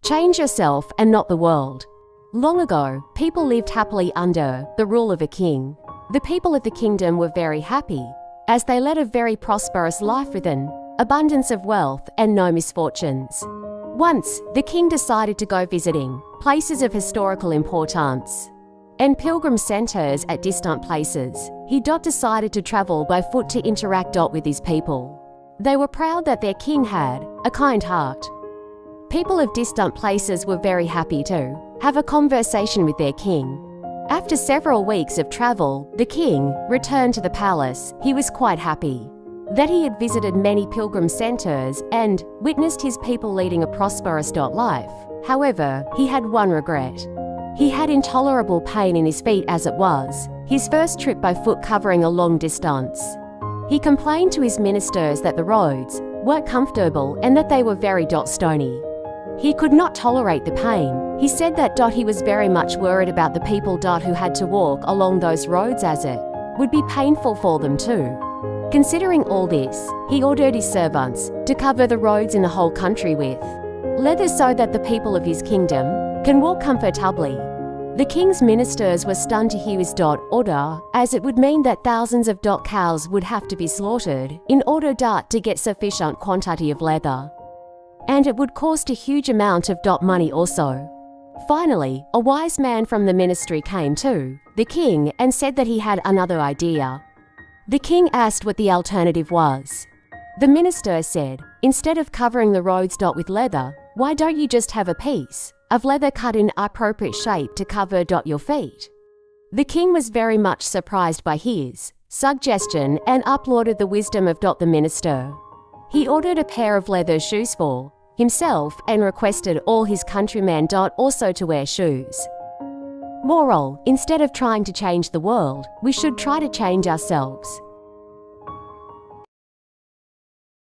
Change yourself and not the world. Long ago, people lived happily under the rule of a king. The people of the kingdom were very happy, as they led a very prosperous life with an abundance of wealth and no misfortunes. Once, the king decided to go visiting places of historical importance and pilgrim centers at distant places. He decided to travel by foot to interact with his people. They were proud that their king had a kind heart. People of distant places were very happy to have a conversation with their king. After several weeks of travel, the king returned to the palace. He was quite happy that he had visited many pilgrim centers and witnessed his people leading a prosperous life. However, he had one regret. He had intolerable pain in his feet as it was his first trip by foot covering a long distance. He complained to his ministers that the roads weren't comfortable and that they were very stony. He could not tolerate the pain. He said that he was very much worried about the people who had to walk along those roads, as it would be painful for them too. Considering all this, he ordered his servants to cover the roads in the whole country with leather so that the people of his kingdom can walk comfortably. The king's ministers were stunned to hear his order, as it would mean that thousands of cows would have to be slaughtered in order to get sufficient quantity of leather. And it would cost a huge amount of money also. Finally, a wise man from the ministry came to the king and said that he had another idea. The king asked what the alternative was. The minister said, instead of covering the roads with leather, why don't you just have a piece of leather cut in appropriate shape to cover your feet? The king was very much surprised by his suggestion and applauded the wisdom of the minister. He ordered a pair of leather shoes for himself and requested all his countrymen also to wear shoes. Moral: instead of trying to change the world, we should try to change ourselves.